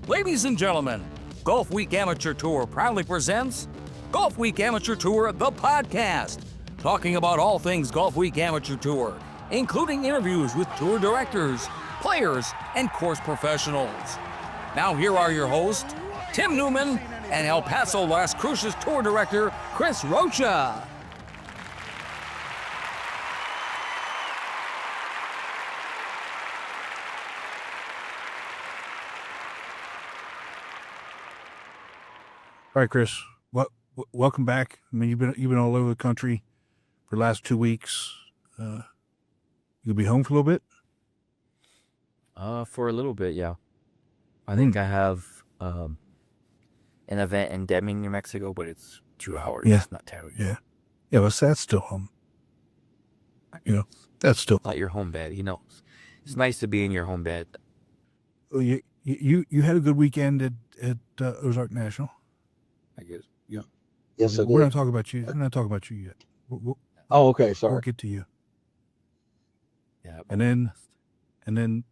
Ladies and gentlemen, Golfweek Amateur Tour proudly presents Golfweek Amateur Tour, the podcast, talking about all things Golfweek Amateur Tour, including interviews with tour directors, players, and course professionals. Now here are your hosts, Tim Newman and El Paso Las Cruces Tour Director, Chris Rocha. All right, Chris. Welcome back. I mean, you've been all over the country for the last 2 weeks. You'll be home for a little bit. For a little bit, yeah. I think I have an event in Deming, New Mexico, but it's 2 hours. Yeah. It's not terrible. Yeah. Well, that's still home. That's still Not your home bed, It's nice to be in your home bed. You had a good weekend at Ozarks National. I guess. Yeah. Yes, We're not talking about you. We're not talking about you yet. Oh, okay. Sorry. We'll get to you. Yeah. And then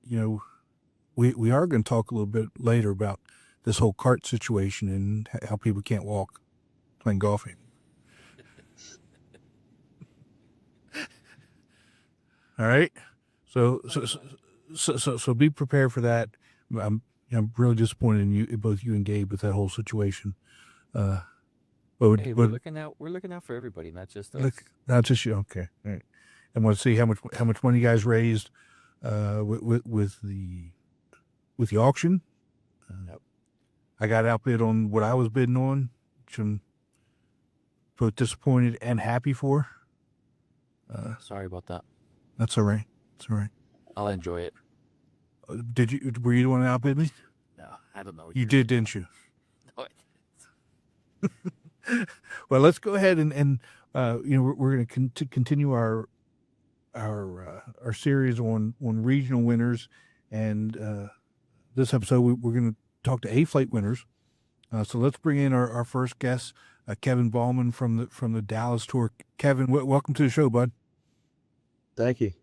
we are going to talk a little bit later about this whole cart situation and how people can't walk playing golfing. All right. So be prepared for that. I'm really disappointed in you, both you and Gabe, with that whole situation. We're looking out for everybody, not just us. Not just you. Okay. All right. And want to see how much money you guys raised with the auction. Yep. I got outbid on what I was bidding on, which I'm both disappointed and happy for. Sorry about that. That's all right. It's all right. I'll enjoy it. Were you the one that outbid me? No, I don't know. You did, didn't you? No, Well, let's go ahead and we're going to continue our series on regional winners, and this episode we're going to talk to A-Flight winners. So let's bring in our first guest, Kevin Baughman from the Dallas Tour. Kevin, welcome to the show, bud. Thank you.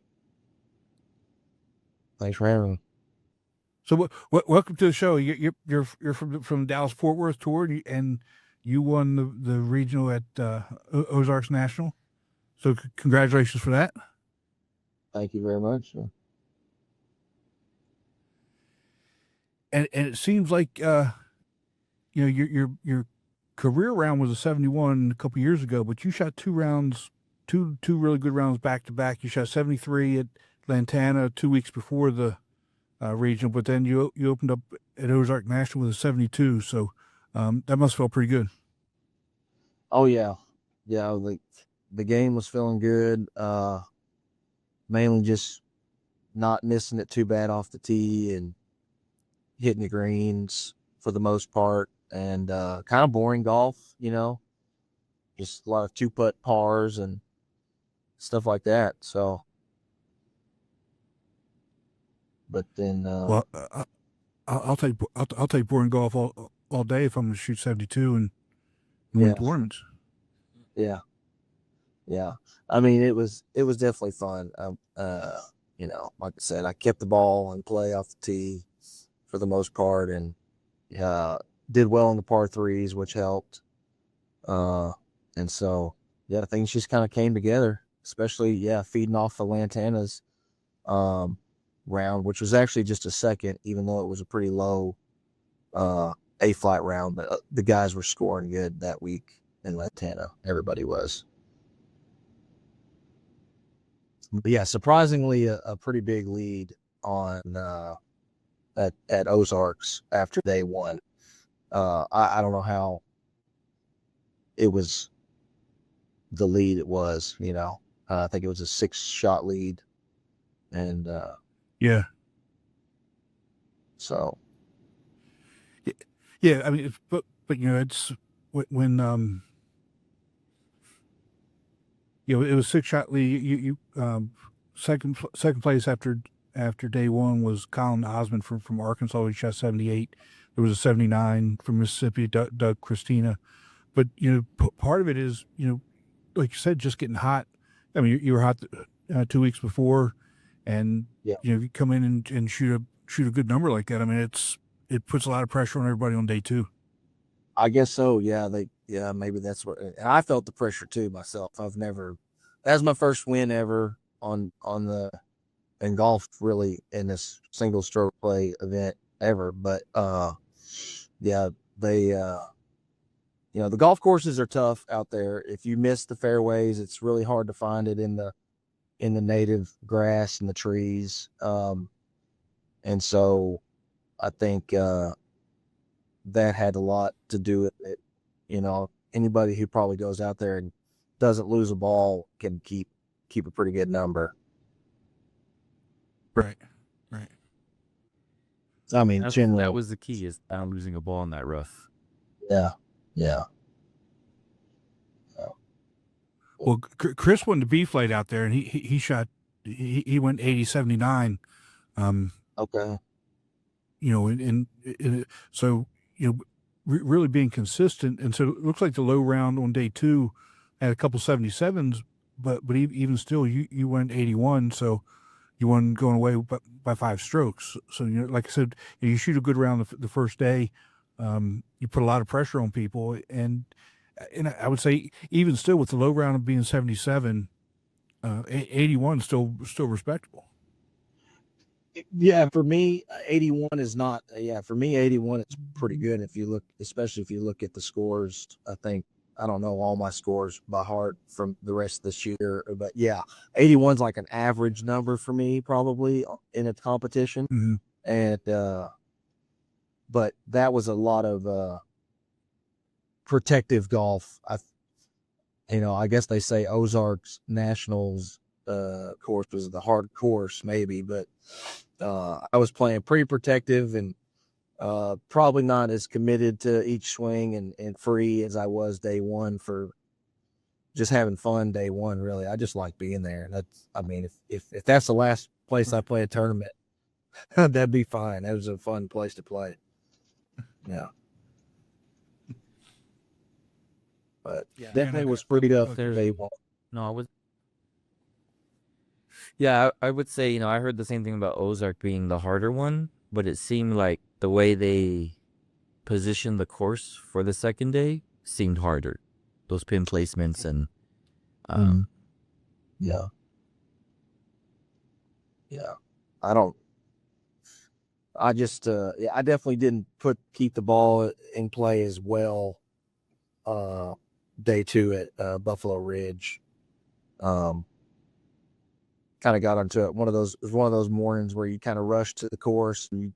Thanks for having me. So welcome to the show. You're from the Dallas Fort Worth Tour, and you won the regional at Ozarks National. So congratulations for that. Thank you very much. And it seems like your career round was a 71 a couple years ago, but you shot two really good rounds back to back. You shot 73 at Lantana 2 weeks before the regional, but then you opened up at Ozarks National with a 72. So that must feel pretty good. Oh yeah. The game was feeling good. Mainly just not missing it too bad off the tee and hitting the greens for the most part, and kind of boring golf, just a lot of 2-putt pars and stuff like that. So, but then I'll take boring golf all day if I'm going to shoot 72 and win tournaments. Yeah. I mean, it was definitely fun. Like I said, I kept the ball and play off the tee for the most part, and did well on the par threes, which helped. And so, things just kind of came together, especially, feeding off of Lantana's round, which was actually just a second, even though it was a pretty low A-flight round. But the guys were scoring good that week in Lantana. Everybody was. But yeah, surprisingly, a pretty big lead on at Ozarks after day one. I don't know how it was the lead it was. I think it was a 6-shot lead, and yeah. So yeah, I mean, but it's when it was 6-shot lead. You second place after day one was Colin Osmond from Arkansas. He shot 78. There was a 79 from Mississippi, Doug Christina. But part of it is like you said, just getting hot. I mean, you were hot 2 weeks before, and you come in and shoot a good number like that. I mean, it's it puts a lot of pressure on everybody on day 2. I guess so. Yeah, maybe that's what. And I felt the pressure too myself. That was my first win ever in golf, really, in this single stroke play event ever. But yeah, they the golf courses are tough out there. If you miss the fairways, it's really hard to find it in the native grass and the trees. And so I think that had a lot to do with it. Anybody who probably goes out there and doesn't lose a ball can keep a pretty good number. Right. I mean, generally, that was the key, is not losing a ball in that rough. Yeah. Well, Chris won the B flight out there, and he shot. He went 80-79. Okay. So really being consistent, and so it looks like the low round on day 2 had a couple 77s, but even still, you went 81, so you won going away by 5 strokes. So like I said, you shoot a good round the first day, you put a lot of pressure on people, and I would say even still with the low round of being 77, 81 is still respectable. Yeah, for me, 81 is not. Yeah, for me, 81 is pretty good. Especially if you look at the scores. I don't know all my scores by heart from the rest of this year, but yeah, 81 is like an average number for me, probably in a competition. Mm-hmm. And but that was a lot of protective golf. I guess they say Ozarks Nationals course was the hard course, maybe, but I was playing pretty protective and probably not as committed to each swing and free as I was day 1, for just having fun day 1. Really, I just like being there. If that's the last place I play a tournament, that'd be fine. That was a fun place to play. Yeah. But definitely was pretty tough day 1. No, I was. Yeah, I would say, I heard the same thing about Ozark being the harder one, but it seemed like the way they positioned the course for the second day seemed harder. Those pin placements and yeah. I definitely didn't keep the ball in play as well day 2 at Buffalo Ridge. Kind of got onto it. One of those mornings where you kind of rush to the course and you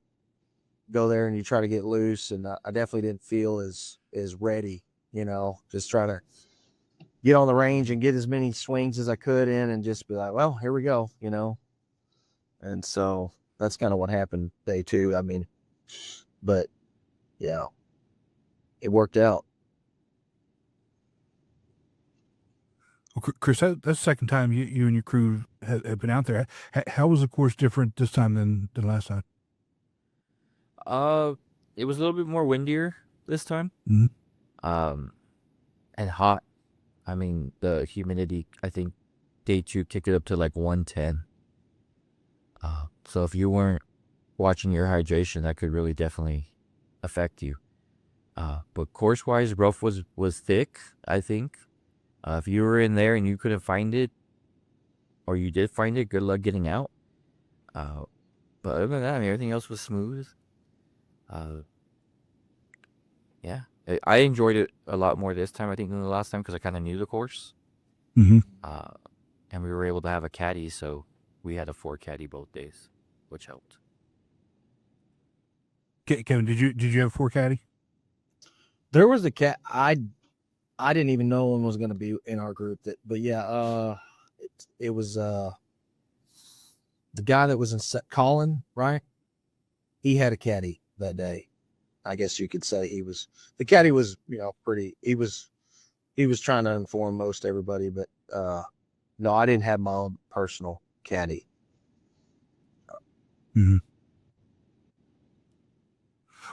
go there and you try to get loose, and I definitely didn't feel as ready, just try to get on the range and get as many swings as I could in and just be like, well, here we go, and so that's kind of what happened day 2. But yeah, it worked out. Well, Chris, that's the second time you and your crew have been out there. How was the course different this time than last time? It was a little bit more windier this time. Mm-hmm. And hot. The humidity, I think day 2 kicked it up to like 110. So if you weren't watching your hydration, that could really definitely affect you. But course-wise, rough was thick, I think. If you were in there and you couldn't find it, or you did find it, good luck getting out. But other than that, everything else was smooth. Yeah, I enjoyed it a lot more this time, I think, than the last time, because I kind of knew the course. Mm-hmm. And we were able to have a caddy, so we had a 4 caddy both days, which helped. Kevin, did you have a 4 caddy? There was a cat. I didn't even know one was going to be in our group. But yeah, it was the guy that was in Colin, right? He had a caddy that day. I guess you could say the caddy was, pretty. He was trying to inform most everybody, but no, I didn't have my own personal caddy. Mm-hmm.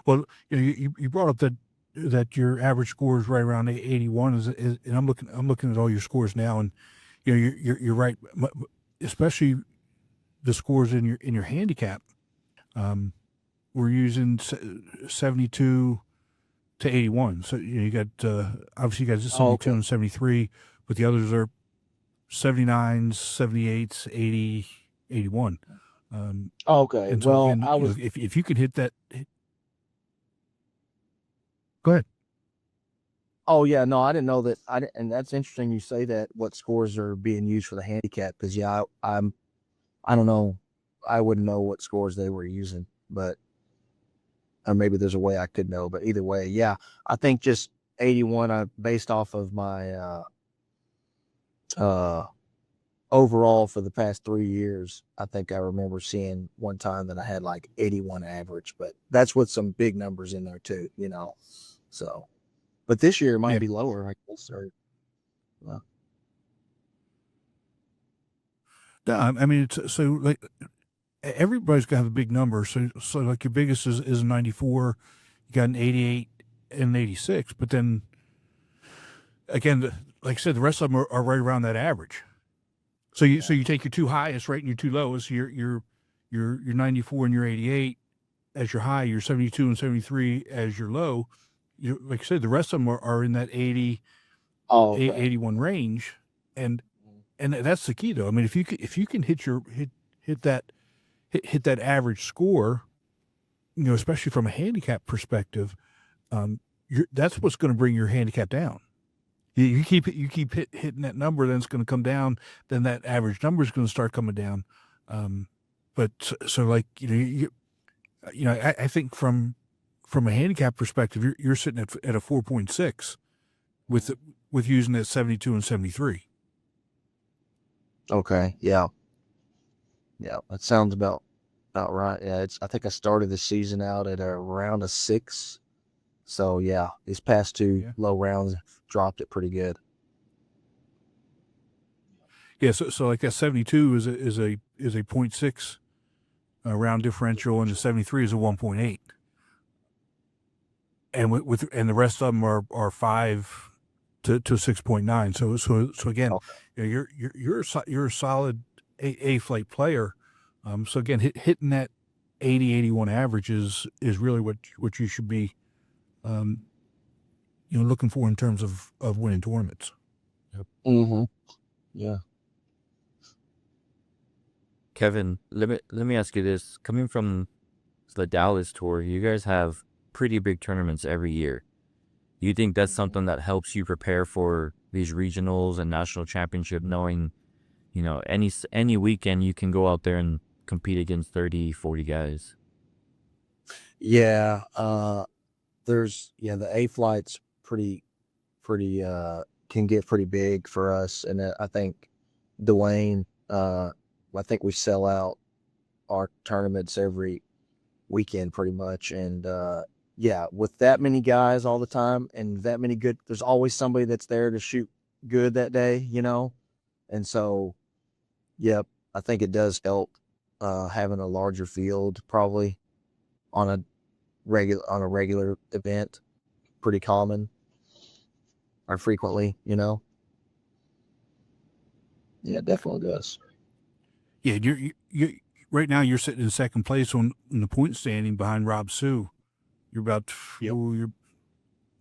Well, you brought up that your average score is right around 81, and I'm looking at all your scores now, and you're right, especially the scores in your handicap. were using 72 to 81. So you got obviously you got 72 and 73, but the others are 79s, 78s, 80, 81. Okay. And so Well, again, I was. if you could hit that, go ahead. Oh yeah, no, I didn't know that. And that's interesting. You say that. What scores are being used for the handicap? Because yeah, I don't know. I wouldn't know what scores they were using, but or maybe there's a way I could know. But either way, yeah, I think just 81. Based off of my uh overall for the past 3 years, I think I remember seeing one time that I had like 81 average, but that's with some big numbers in there too, So, but this year it might be lower, I guess. No, I mean, it's so like everybody's got to have a big number. So like your biggest is a 94, you got an 88 and an 86, but then again, like I said, the rest of them are right around that average. So you take your two highest, right, and your two lowest. Your 94 and your 88 as your high, your 72 and 73 as your low. Like I said, the rest of them are in that 80, 81 range, and that's the key though. I mean, if you can hit that average score, especially from a handicap perspective, that's what's going to bring your handicap down. You keep hitting that number, then it's going to come down. Then that average number is going to start coming down. But so like I think from a handicap perspective, you're sitting at a 4.6 with using that 72 and 73. Okay. Yeah. Yeah. That sounds about right. Yeah. I think I started the season out at around a 6. So yeah, these past two low rounds dropped it pretty good. Yeah, so like that 72 is a 0.6 round differential, and the 73 is a 1.8, and and the rest of them are 5 to 6.9. So again, you're a solid A flight player. So again, hitting that 80, 81 average is really what you should be looking for in terms of winning tournaments. Yep. Mm-hmm. Yeah. Kevin, let me ask you this. Coming from the Dallas tour, you guys have pretty big tournaments every year. Do you think that's something that helps you prepare for these regionals and national championship, knowing, any weekend you can go out there and compete against 30, 40 guys? Yeah. The A flight's pretty can get pretty big for us. And I think Dwayne, I think we sell out our tournaments every weekend pretty much. And with that many guys all the time and that many good, there's always somebody that's there to shoot good that day, And so, I think it does help having a larger field probably on a regular event, pretty common or frequently, Yeah, it definitely does. Yeah, you right now you're sitting in second place in the point standing behind Rob Sue. You're about you're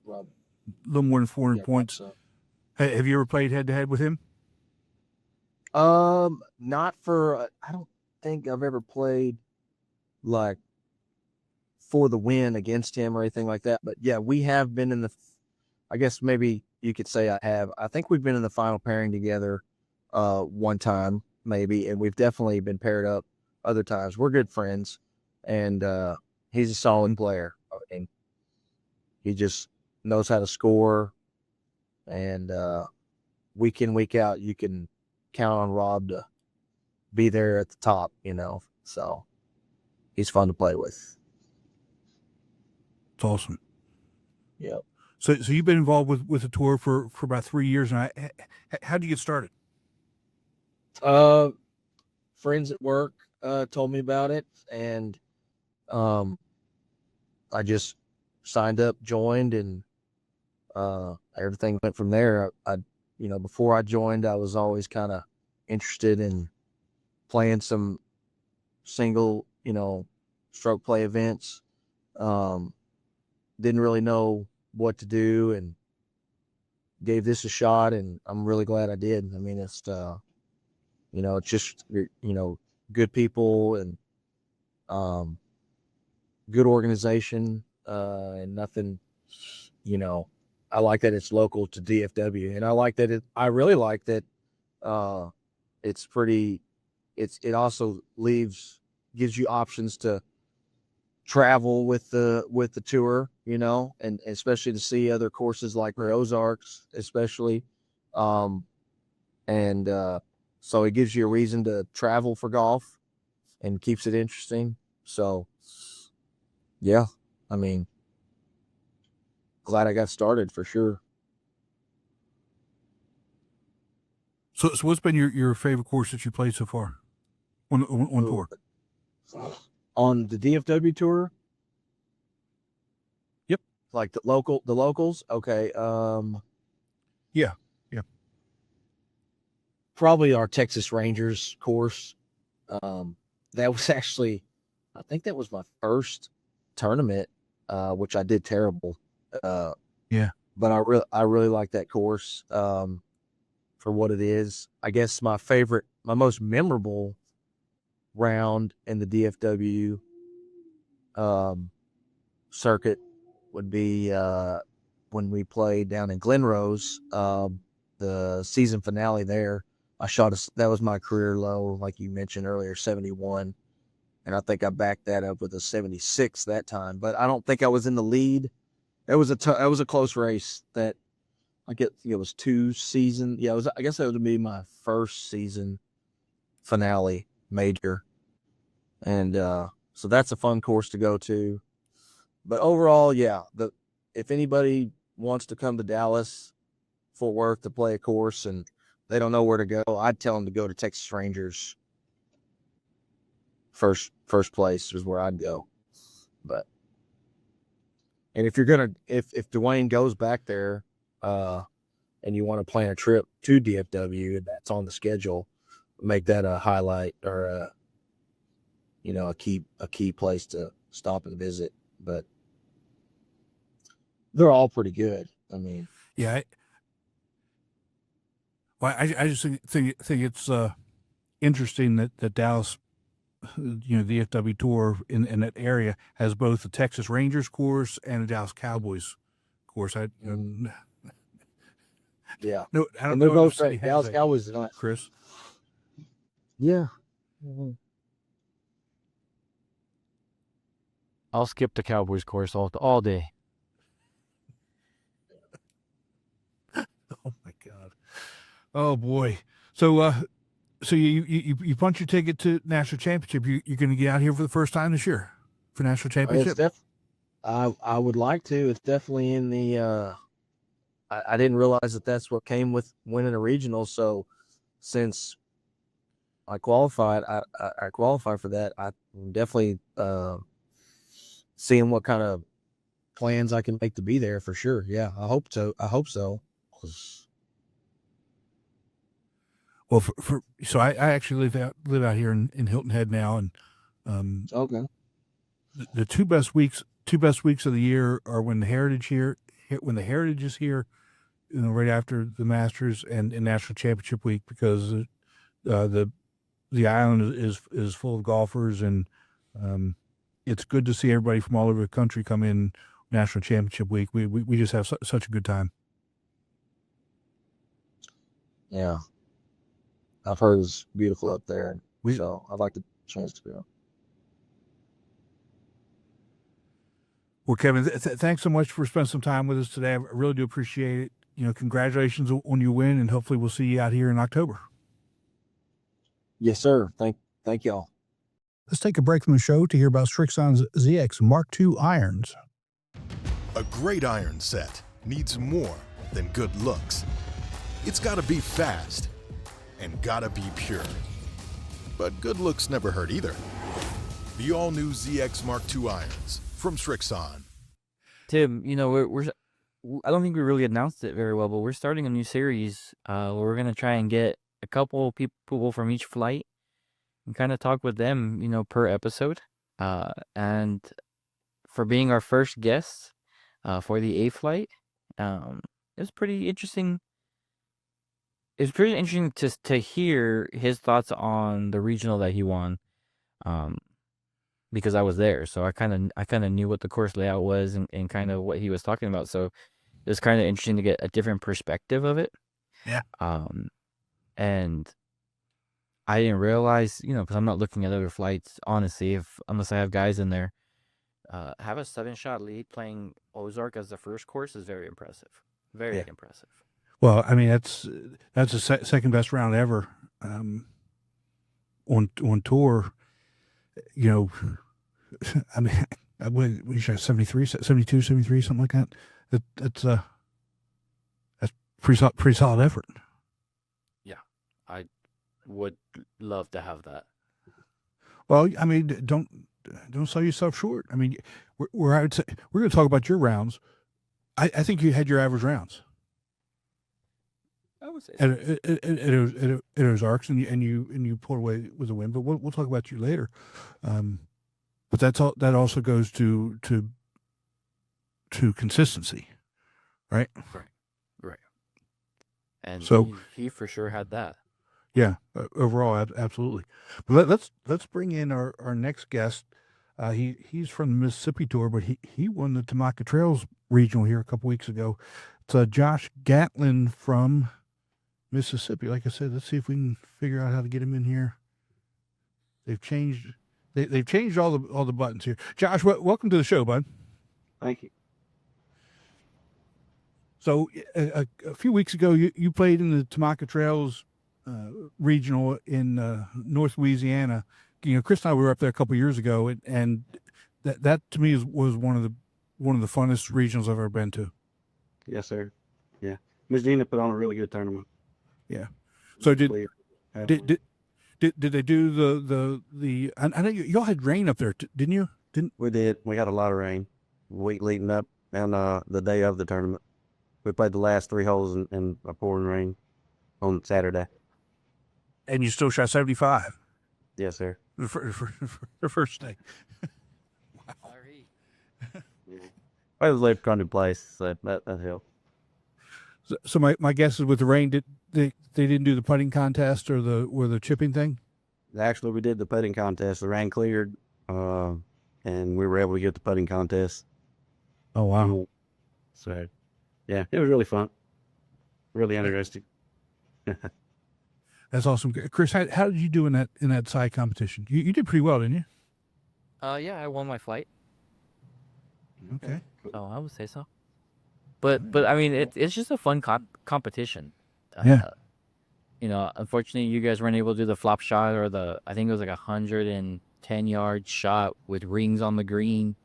Rob, a little more than 400 points. Have you ever played head to head with him? Not for. I don't think I've ever played like for the win against him or anything like that. But yeah, we have been in the. I guess maybe you could say I have. I think we've been in the final pairing together, one time maybe, and we've definitely been paired up other times. We're good friends, and he's a solid player. And he just knows how to score, and week in, week out, you can count on Rob to be there at the top, So he's fun to play with. It's awesome. Yep. So you've been involved with the tour for about 3 years now. How did you get started? Friends at work told me about it, and I just signed up, joined, and everything went from there. Before I joined, I was always kind of interested in playing some single, stroke play events. Didn't really know what to do and gave this a shot, and I'm really glad I did. I mean, it's it's just good people and good organization, and nothing. I like that it's local to DFW, and I like that I really like that it's pretty. It also gives you options to travel with the tour, and especially to see other courses like the Ozarks, especially, and so it gives you a reason to travel for golf and keeps it interesting. So, yeah, I mean, glad I got started for sure. So what's been your favorite course that you played so far on tour? On the DFW tour? Yep. Like the locals? Okay. Yeah. Probably our Texas Rangers course. That was actually, I think that was my first tournament, which I did terrible. Yeah. But I really like that course, for what it is. I guess my most memorable round in the DFW circuit would be when we played down in Glen Rose, the season finale there. That was my career low, like you mentioned earlier, 71, and I think I backed that up with a 76 that time. But I don't think I was in the lead. It was a close race. That it was 2 seasons. Yeah, I guess that would be my first season finale major, and so that's a fun course to go to. But overall, yeah, if anybody wants to come to Dallas, Fort Worth to play a course and they don't know where to go, I'd tell them to go to Texas Rangers. First place is where I'd go. But and if Dwayne goes back there, and you want to plan a trip to DFW and that's on the schedule, make that a highlight or a key place to stop and visit. But they're all pretty good. I mean, yeah. I just think it's interesting that Dallas, the DFW tour in that area has both the Texas Rangers course and the Dallas Cowboys course. yeah. No, I don't and they're know. both great. Dallas Cowboys are not. Chris. Yeah. I'll skip the Cowboys course all day. Oh my God. Oh boy. So you punch your ticket to national championship. You're going to get out here for the first time this year for national championship. I would like to. It's definitely in the. I didn't realize that's what came with winning a regional. So since I qualified, I qualified for that. I'm definitely seeing what kind of plans I can make to be there for sure. Yeah, I hope so. Well, so I actually live out here in Hilton Head now, and okay. The two best weeks of the year are when the Heritage is here, right after the Masters and National Championship week, because the island is full of golfers, and it's good to see everybody from all over the country come in National Championship week. We just have such a good time. Yeah. I've heard it's beautiful up there, so I'd like the chance to go. Well, Kevin, thanks so much for spending some time with us today. I really do appreciate it. Congratulations on your win, and hopefully we'll see you out here in October. Yes, sir. Thank y'all. Let's take a break from the show to hear about Srixon's ZX Mark II irons. A great iron set needs more than good looks. It's got to be fast and gotta be pure. But good looks never hurt either. The all-new ZX Mark II irons from Srixon. Tim, we're I don't think we really announced it very well, but we're starting a new series where we're gonna try and get a couple people from each flight and kind of talk with them, per episode. And for being our first guest for the A flight, it was pretty interesting. It was pretty interesting to hear his thoughts on the regional that he won, because I was there, so I kind of knew what the course layout was and kind of what he was talking about. So it was kind of interesting to get a different perspective of it. Yeah. And I didn't realize, because I'm not looking at other flights, honestly, unless I have guys in there. Have a 7-shot lead playing Ozark as the first course is very impressive. Very impressive. Well, I mean, that's the second best round ever on tour. I mean, we shot 73, 72, 73, something like that. That's pretty solid effort. Yeah, I would love to have that. Well, I mean, don't sell yourself short. I mean, I would say we're going to talk about your rounds. I think you had your average rounds. I would say at Ozarks, and you pulled away with a win. But we'll talk about you later. But that also goes to consistency, right? Right. And so he for sure had that. Yeah, overall, absolutely. But let's bring in our next guest. He's from the Mississippi Tour, but he won the Tamaka Trails Regional here a couple weeks ago. It's Josh Gatlin from Mississippi. Like I said, let's see if we can figure out how to get him in here. They've changed all the buttons here. Josh, welcome to the show, bud. Thank you. So a few weeks ago, you played in the Tamaka Trails Regional in North Louisiana. Chris and I were up there a couple of years ago, and that to me was one of the funnest regionals I've ever been to. Yes, sir. Yeah, Miss Gina put on a really good tournament. Yeah. So did they do the? I know y'all had rain up there, didn't you? We did. We had a lot of rain the week leading up, and the day of the tournament. We played the last 3 holes in a pouring rain on Saturday. And you still shot 75. Yes, sir. For the first day. Wow. Sorry. I was late trying to place, so that helped. So my guess is with the rain, they didn't do the putting contest or the chipping thing? Actually, we did the putting contest. The rain cleared, and we were able to get the putting contest. Oh, wow. So, yeah, it was really fun. Really interesting. That's awesome. Chris, how did you do in that side competition? You did pretty well, didn't you? Yeah, I won my flight. Okay. Oh, I would say so. But I mean, it's just a fun competition. Yeah. Unfortunately, you guys weren't able to do the flop shot or I think it was like 110-yard shot with rings on the green.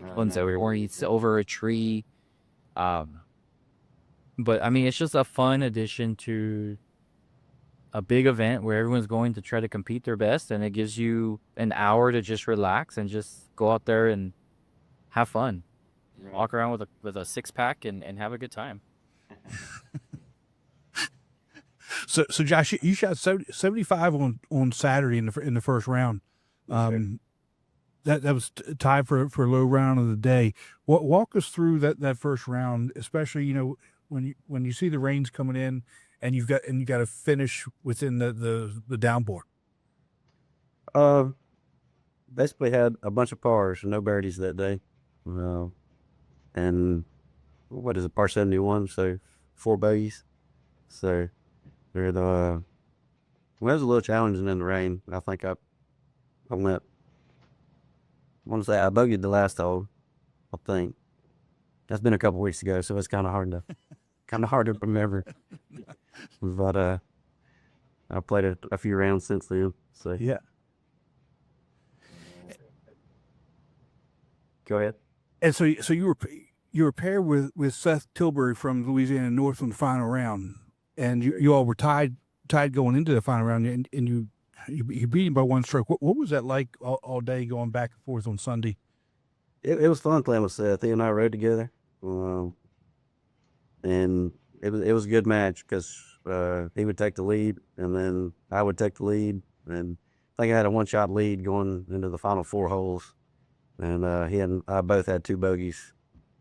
Or it's over a tree. But I mean, it's just a fun addition to a big event where everyone's going to try to compete their best, and it gives you an hour to just relax and just go out there and have fun. Walk around with a 6-pack and have a good time. So Josh, you shot 75 on Saturday in the first round. That was tied for a low round of the day. Walk us through that first round, especially when you see the rains coming in and you got to finish within the downpour. Basically had a bunch of pars, no birdies that day. And what is it, par 71, so 4 bogeys. So it was a little challenging in the rain. I think I want to say I bogeyed the last hole, I think. That's been a couple weeks ago, so it's kind of hard to remember. But I played a few rounds since then. So yeah. Go ahead. And so you were paired with Seth Tilbury from Louisiana North in the final round, and you all were tied going into the final round, and you beat him by 1 stroke. What was that like all day going back and forth on Sunday? It was fun playing with Seth. He and I rode together, and it was a good match because he would take the lead, and then I would take the lead, and think I had a 1-shot lead going into the final 4 holes, and he and I both had 2 bogeys.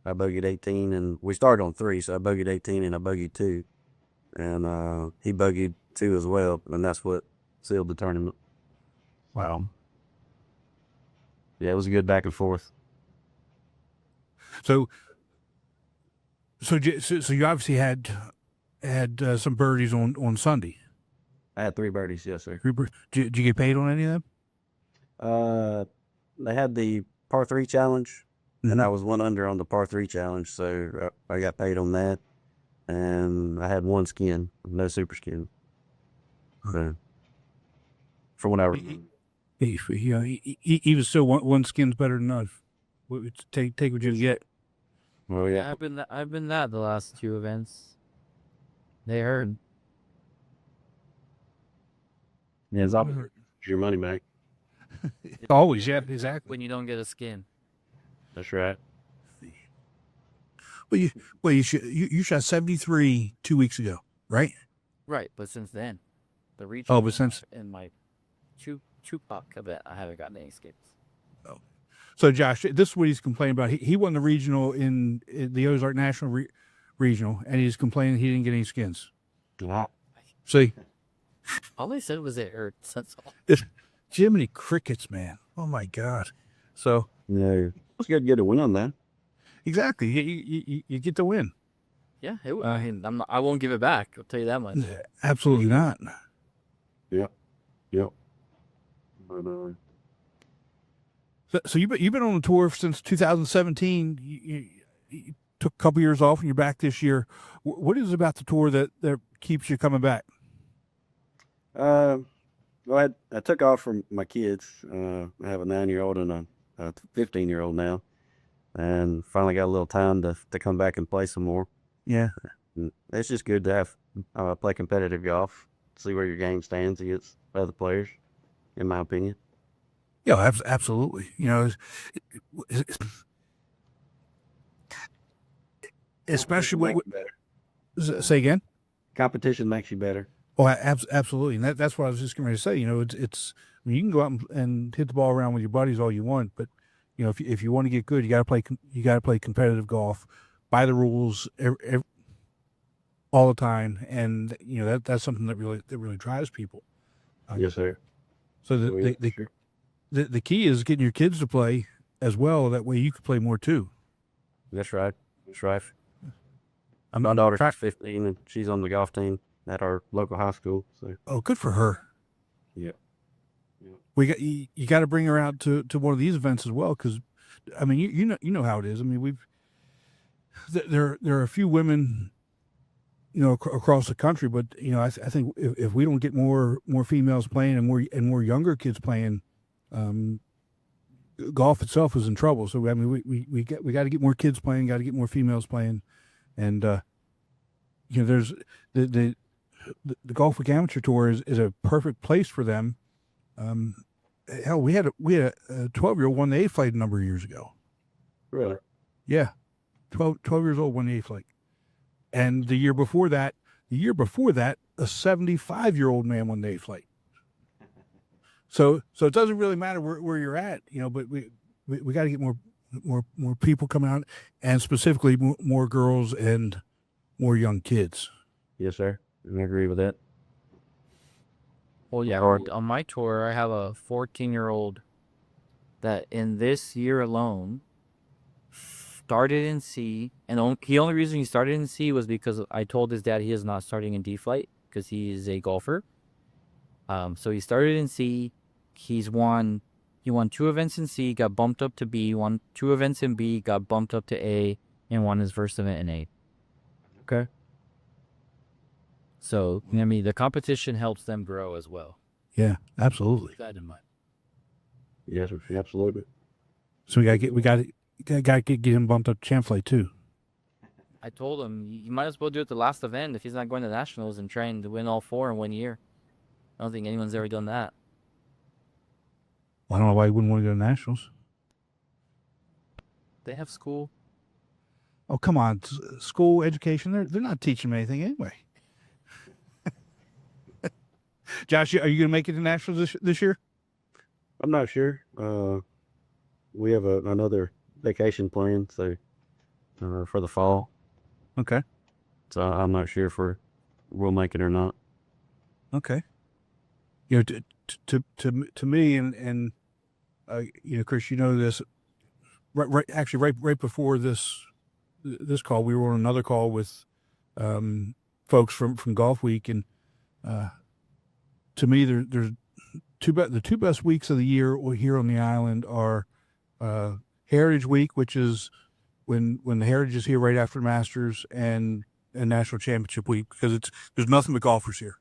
I bogeyed 18, and we started on 3, so I bogeyed 18 and I bogeyed 2, and he bogeyed 2 as well, and that's what sealed the tournament. Wow. Yeah, it was a good back and forth. So you obviously had some birdies on Sunday. I had 3 birdies, yes, sir. Did you get paid on any of them? They had the par 3 challenge, and I was 1 under on the par 3 challenge, so I got paid on that. And I had 1 skin, no super skin. So, for whatever. He was still one skin's better than none. Take what you get. Well, yeah. I've been that the last 2 events. They hurt. Yeah, it's always your money back. Always, yeah, exactly. When you don't get a skin. That's right. Well, you shot 73 2 weeks ago, right? Right, but since then, the reach. Oh, but since in my Chupac event, I haven't gotten any skins. Oh, so Josh, this is what he's complaining about. He won the regional in the Ozarks National regional, and he's complaining he didn't get any skins. Wow. See, all they said was it hurt. That's all. Jiminy crickets, man! Oh my God! So No, it's good to get a win on that. exactly, you get the win. Yeah, I mean, I won't give it back. I'll tell you that much. Absolutely not. Yep. But So you've been on the tour since 2017. You took a couple years off, and you're back this year. What is it about the tour that keeps you coming back? well, I took off from my kids. I have a 9-year-old and a 15-year-old now, and finally got a little time to come back and play some more. Yeah, And it's just good to have play competitive golf, see where your game stands against other players, in my opinion. yeah, absolutely. You know, especially Makes what. you better. Say again. Competition makes you better. Oh, absolutely, and that's what I was just going to say. You know, it's I mean, you can go out and hit the ball around with your buddies all you want, but you know, if you want to get good, you got to play competitive golf by the rules all the time, and you know that's something that really drives people. Yes, sir. So the key is getting your kids to play as well. That way you can play more too. That's right. My daughter's 15 and she's on the golf team at our local high school. So Oh, good for her. yeah. You got to bring her out to one of these events as well, because I mean you know how it is. I mean there are a few women, you know, across the country, but you know I think if we don't get more females playing and more younger kids playing, golf itself is in trouble. So I mean we got to get more kids playing, got to get more females playing, and you know there's the Golfweek Amateur Tour is a perfect place for them. Hell, we had a 12-year-old won the 8th flight a number of years ago. Really? Yeah, 12 years old won the 8th flight, and the year before that, a 75-year-old man won the 8th flight. So it doesn't really matter where you're at, you know, but we got to get more people coming out, and specifically more girls and more young kids. Yes, sir. I agree with that. Well, yeah, on my tour, I have a 14-year-old that in this year alone started in C, and the only reason he started in C was because I told his dad he is not starting in D flight because he is a golfer. So he started in C. He won 2 events in C, got bumped up to B, won 2 events in B, got bumped up to A, and won his first event in A. Okay. So, I mean, the competition helps them grow as well. Yeah, absolutely. Keep that in mind. Yes, sir. Absolutely. So we got to get him bumped up to champ flight too. I told him, you might as well do it the last event if he's not going to nationals and trying to win all 4 in 1 year. I don't think anyone's ever done that. Well, I don't know why he wouldn't want to go to nationals. They have school. Oh, come on. School education, they're not teaching him anything anyway. Josh, are you going to make it to nationals this year? I'm not sure. We have another vacation planned, so for the fall. Okay. So I'm not sure if we'll make it or not. Okay. You know, to me, and you know, Chris, you know this. Right before this call, we were on another call with folks from Golfweek, and to me, there's the two best weeks of the year here on the island are Heritage Week, which is when the Heritage is here right after the Masters, and National Championship Week, because there's nothing but golfers here.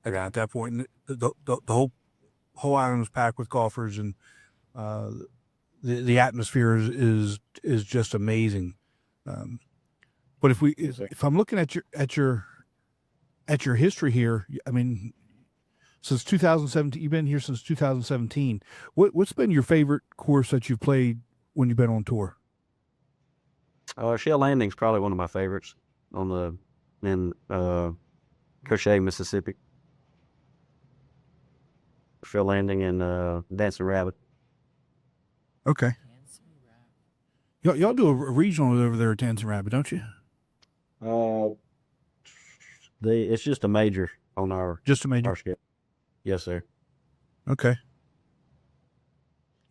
At that point, and the whole island is packed with golfers, and the atmosphere is just amazing. But if I'm looking at your history here, I mean, since 2017, you've been here since 2017. What's been your favorite course that you've played when you've been on tour? Shell Landing's probably one of my favorites in Crochet, Mississippi. Shell Landing and Dancing Rabbit. Okay. Y'all do a regional over there at Dancing Rabbit, don't you? It's just a major on our our scale. Yes, sir. Okay.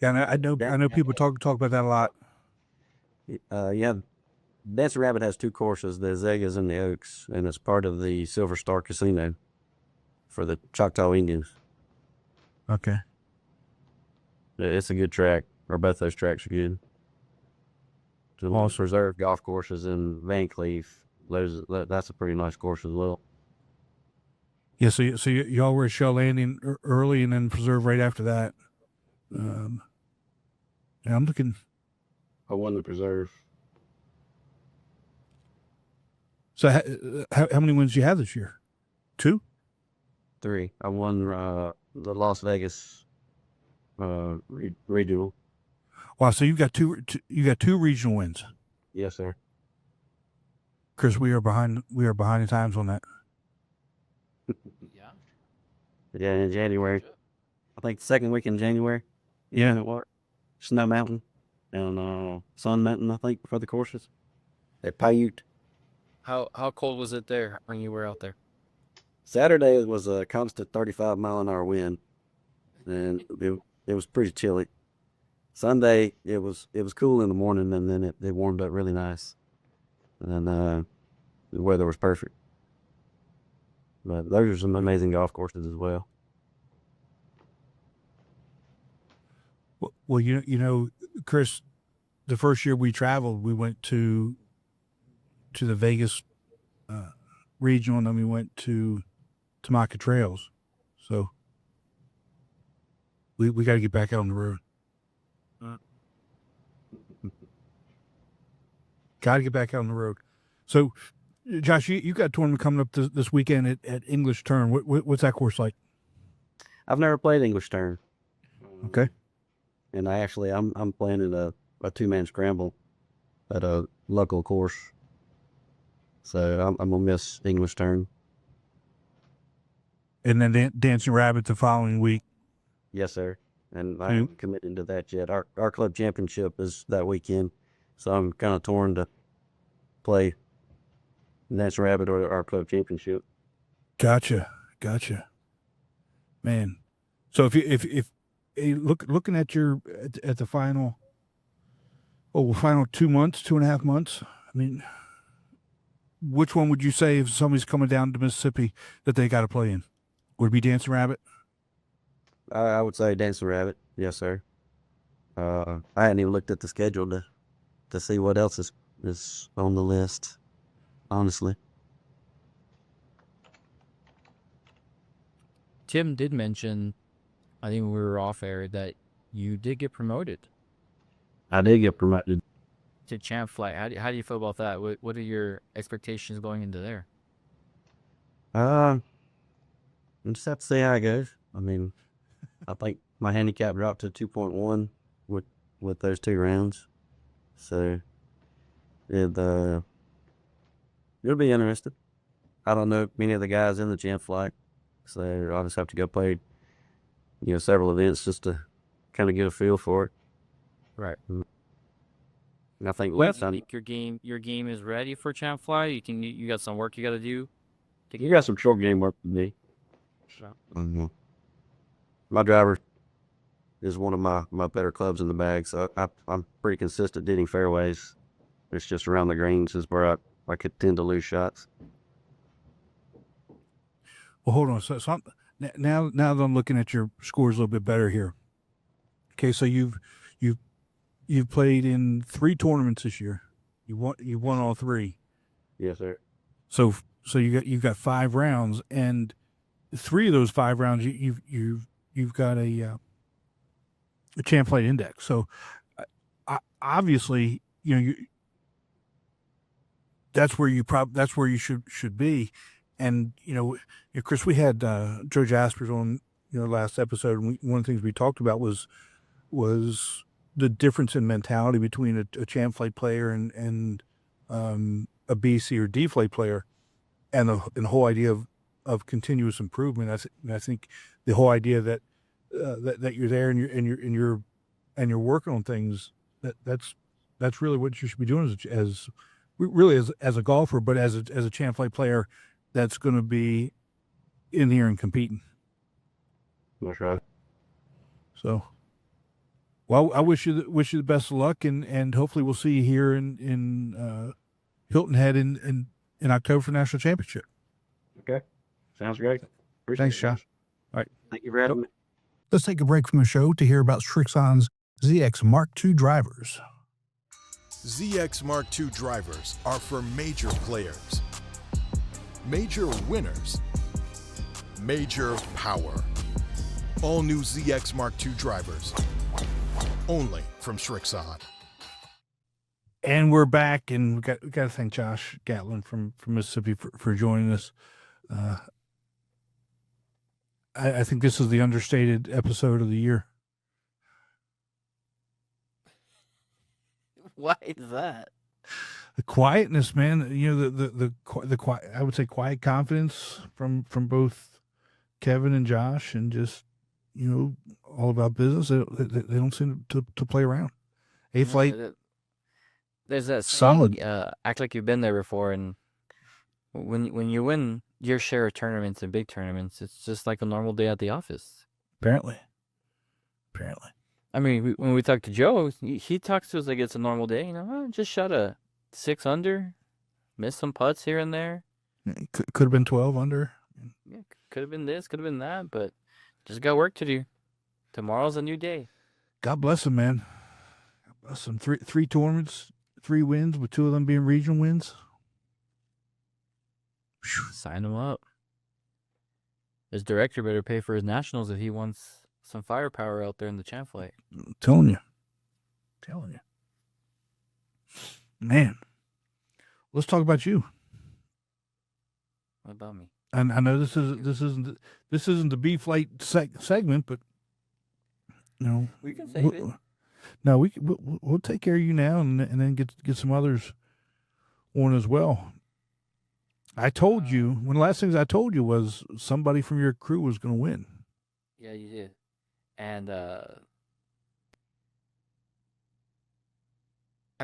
Yeah, I know people talk about that a lot. Yeah, Dancing Rabbit has two courses, the Zegas and the Oaks, and it's part of the Silver Star Casino for the Choctaw Indians. Okay. It's a good track, or both those tracks are good. The Lost Reserve golf courses in Van Cleef, that's a pretty nice course as well. Yeah, so y'all were at Shell Landing early, and then Preserve right after that. Yeah, I'm looking. I won the Preserve. So how many wins do you have this year? 2? 3. I won the Las Vegas regional. Wow, so you got two regional wins. Yes, sir. Chris, we are behind the times on that. Yeah, in January. I think the second week in January. Yeah. What? Snow Mountain and Sun Mountain, I think, for the courses. At Paiute. How cold was it there when you were out there? Saturday it was a constant 35-mile-an-hour wind, and it was pretty chilly. Sunday it was cool in the morning, and then it warmed up really nice, and the weather was perfect. But those are some amazing golf courses as well. Well, you know, Chris, the first year we traveled, we went to the Vegas regional, and then we went to Tamaka Trails. So we got to get back out on the road. Got to get back out on the road. So, Josh, you got a tournament coming up this weekend at English Turn. What's that course like? I've never played English Turn. Okay. And I'm planning a 2-man scramble at a local course. So I'm gonna miss English Turn. And then Dancing Rabbit the following week. Yes, sir. And I haven't committed to that yet. Our club championship is that weekend, so I'm kind of torn to play Dancing Rabbit or our club championship. Gotcha. Man, so if looking at at the final 2.5 months, I mean, which one would you say if somebody's coming down to Mississippi that they got to play in? Would it be Dancing Rabbit? I would say Dancing Rabbit. Yes, sir. I hadn't even looked at the schedule to see what else is on the list, honestly. Tim did mention, I think when we were off air, that you did get promoted I did get promoted. to champ flight. How do you feel about that? What are your expectations going into there? We'll just have to see how it goes. I mean, I think my handicap dropped to 2.1 with those 2 rounds, so it'll be interesting. I don't know many of the guys in the champ flight, so I'll just have to go play, several events just to kind of get a feel for it. Right. And I think Well, last time think your game is ready for champ fly? You think you got some work you got to do? you got some short game work to do. So, My driver is one of my better clubs in the bag, so I'm pretty consistent hitting fairways. It's just around the greens is where I could tend to lose shots. Well, hold on. Now that I'm looking at your scores a little bit better here. Okay, so you've played in 3 tournaments this year. You won all 3. Yes, sir. So you've got 5 rounds, and 3 of those 5 rounds you've got a champ flight index. So obviously, that's where you should be. And Chris, we had Joe Jaspers on last episode, and one of the things we talked about was the difference in mentality between a champ flight player and a B, C, or D flight player, and the whole idea of continuous improvement. I think the whole idea that you're there and you're working on things, that's really what you should be doing as a golfer, but as a champ flight player that's going to be in here and competing. That's right. So, well, I wish you the best of luck, and hopefully we'll see you here in Hilton Head in October for National Championship. Okay. Sounds great. Thanks, Josh. All right. Thank you for having me. Let's take a break from the show to hear about Srixon's ZX Mark II drivers. ZX Mark II drivers are for major players, major winners, major power. All new ZX Mark II drivers, only from Srixon. And we're back, and we got to thank Josh Gatlin from Mississippi for joining us. I think this is the understated episode of the year. why is that? The quietness, man. The quiet. I would say quiet confidence from both Kevin and Josh, and just all about business. They don't seem to play around. A-Flight. There's that solid. saying, act like you've been there before, and when you win your share of tournaments and big tournaments, it's just like a normal day at the office. Apparently. I mean, when we talk to Joe, he talks to us like it's a normal day. Just shot a 6 under, missed some putts here and there. Could have been 12 under. Yeah, could have been this, could have been that, but just got work to do. Tomorrow's a new day. God bless him, man. God bless him. Three tournaments, 3 wins, with 2 of them being regional wins. Sign him up. His director better pay for his nationals if he wants some firepower out there in the champ flight. I'm telling you. Man. Let's talk about you. What about me? And I know this isn't the B flight segment, but We can save it. No, we'll take care of you now, and then get some others on as well. I told you, one of the last things I told you was somebody from your crew was going to win. Yeah, you did. And I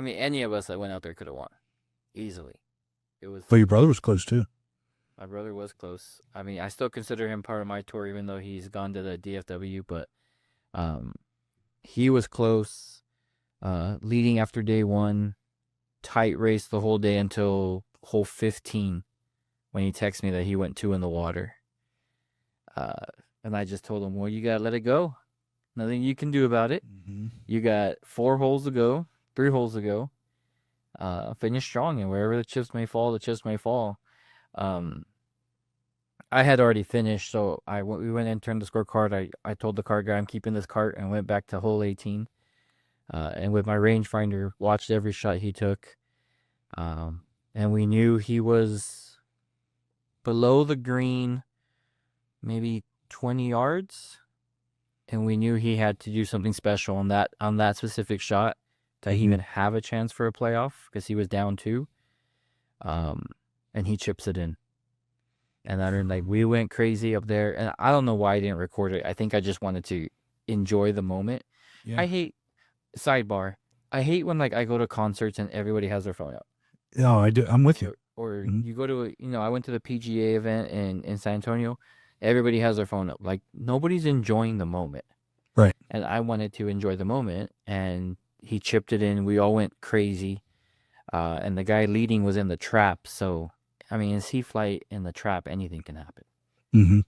mean, any of us that went out there could have won easily. It was. But your brother was close too. My brother was close. I mean, I still consider him part of my tour, even though he's gone to the DFW. But he was close, leading after day 1, tight race the whole day until hole 15, when he texted me that he went 2 in the water. And I just told him, well, you gotta let it go. Nothing you can do about it. Mm-hmm. You got 4 holes to go, 3 holes to go. Finish strong, and wherever the chips may fall, the chips may fall. I had already finished, so we went and turned the scorecard. I told the cart guy I'm keeping this cart, and went back to hole 18. And with my rangefinder, watched every shot he took. And we knew he was below the green, maybe 20 yards. And we knew he had to do something special on that specific shot to even have a chance for a playoff, because he was down 2. And he chips it in. And then we went crazy up there. And I don't know why I didn't record it. I think I just wanted to enjoy the moment. Yeah. I hate, sidebar, I hate when like I go to concerts and everybody has their phone out. No, I do. I'm with you. Or Mhm. you go to I went to the PGA event in San Antonio. Everybody has their phone up. Like nobody's enjoying the moment. Right. And I wanted to enjoy the moment, and he chipped it in. We all went crazy. And the guy leading was in the trap. So, I mean, in sea flight in the trap, anything can happen. Mm-hmm.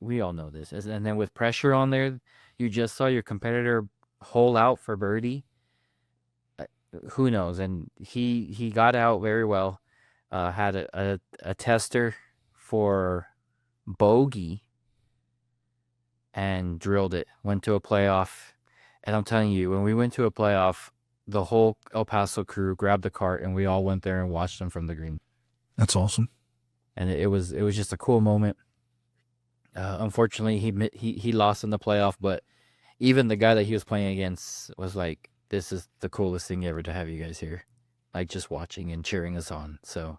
We all know this. And then with pressure on there, you just saw your competitor hole out for birdie. Who knows? And he got out very well. Had a tester for bogey and drilled it. Went to a playoff. And I'm telling you, when we went to a playoff, the whole El Paso crew grabbed the cart and we all went there and watched them from the green. That's awesome. And it was just a cool moment. Unfortunately, he lost in the playoff, but even the guy that he was playing against was like, "This is the coolest thing ever to have you guys here, like just watching and cheering us on." So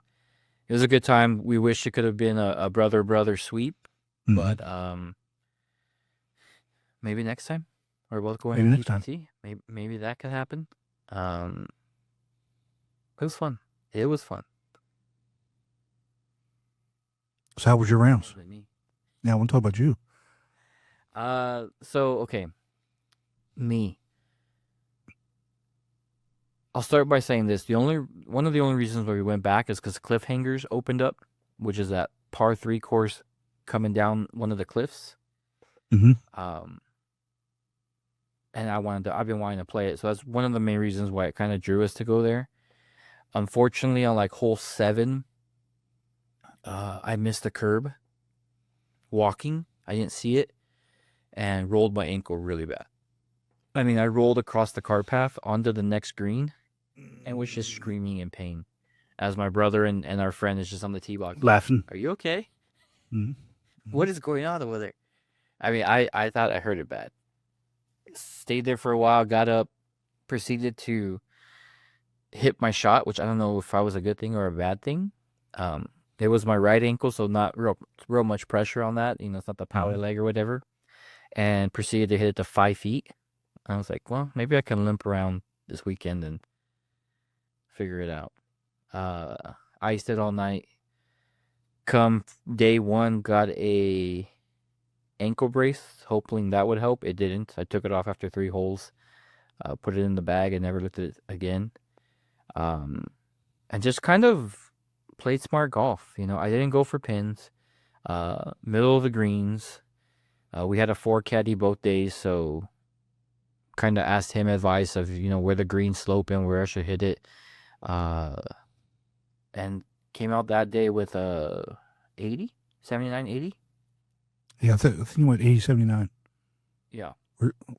it was a good time. We wish it could have been a brother sweep, Mhm. but maybe next time we're both going Maybe to next time. PTT. Maybe that could happen. It was fun. It was fun. So how was your rounds? Wasn't me. Now I want to talk about you. So okay, me. I'll start by saying this: one of the only reasons why we went back is because Cliffhangers opened up, which is that par 3 course coming down one of the cliffs. Mm-hmm. And I've been wanting to play it, so that's one of the main reasons why it kind of drew us to go there. Unfortunately, on like hole 7, I missed the curb. Walking, I didn't see it, and rolled my ankle really bad. I mean, I rolled across the cart path onto the next green, and was just screaming in pain, as my brother and our friend is just on the tee box Laughing. "Are you okay? Mm-hmm. What is going on over there?" I mean, I thought I heard it bad. Stayed there for a while, got up, proceeded to hit my shot, which I don't know if I was a good thing or a bad thing. It was my right ankle, so not real much pressure on that. It's not the power leg or whatever. And proceeded to hit it to 5 feet. I was like, well, maybe I can limp around this weekend and figure it out. Iced it all night. Come day 1, got a ankle brace, hoping that would help. It didn't. I took it off after 3 holes, put it in the bag, and never looked at it again. And just kind of played smart golf. I didn't go for pins. Middle of the greens. We had a 4 caddy both days, so kind of asked him advice of where the green slope and where I should hit it. And came out that day with a 80, 79, 80. Yeah, I think you went 80, 79. Yeah.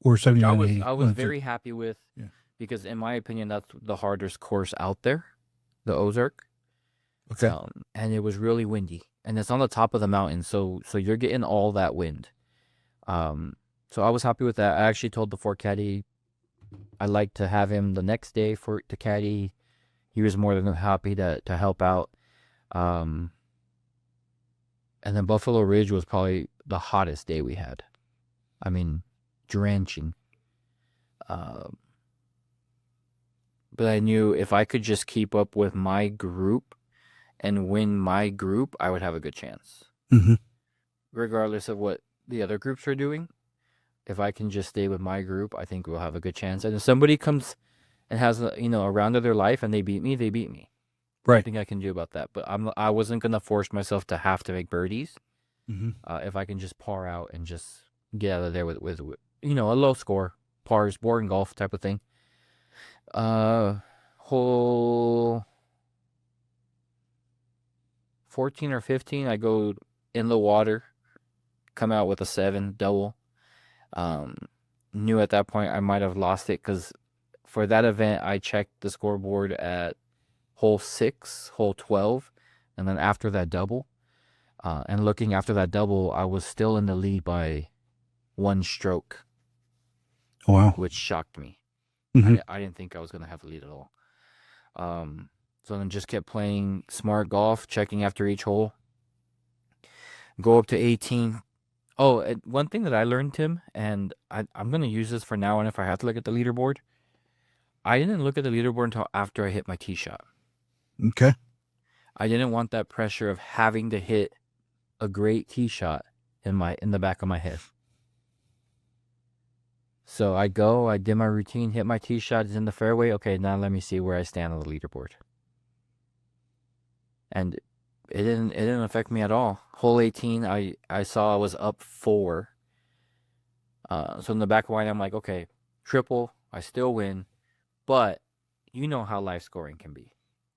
Or 79, 80. I was very happy with, Yeah. because in my opinion, that's the hardest course out there, the Ozark. Okay. And it was really windy, and it's on the top of the mountain, so you're getting all that wind. So I was happy with that. I actually told the 4 caddy I'd like to have him the next day to caddy. He was more than happy to help out. And then Buffalo Ridge was probably the hottest day we had. I mean, drenching. But I knew if I could just keep up with my group and win my group, I would have a good chance. Mm-hmm. Regardless of what the other groups are doing, if I can just stay with my group, I think we'll have a good chance. And if somebody comes and has a round of their life and they beat me, they beat me. Right. I think I can do about that. But I wasn't gonna force myself to have to make birdies. Mm-hmm. If I can just par out and just get out of there with a low score, pars, boring golf type of thing. Hole 14 or 15, I go in the water, come out with a 7 double. Knew at that point I might have lost it, because for that event I checked the scoreboard at hole 6, hole 12, and then after that double. And looking after that double, I was still in the lead by 1 stroke. Wow. Which shocked me. Mm-hmm. I didn't think I was going to have the lead at all. So then just kept playing smart golf, checking after each hole. Go up to 18. Oh, one thing that I learned, Tim, and I'm going to use this for now on if I have to look at the leaderboard. I didn't look at the leaderboard until after I hit my tee shot. Okay. I didn't want that pressure of having to hit a great tee shot in the back of my head. So I did my routine, hit my tee shot, it's in the fairway. Okay, now let me see where I stand on the leaderboard. And it didn't affect me at all. Hole 18, I saw I was up 4. So in the back of my mind, I'm like, okay, triple, I still win. But you know how live scoring can be.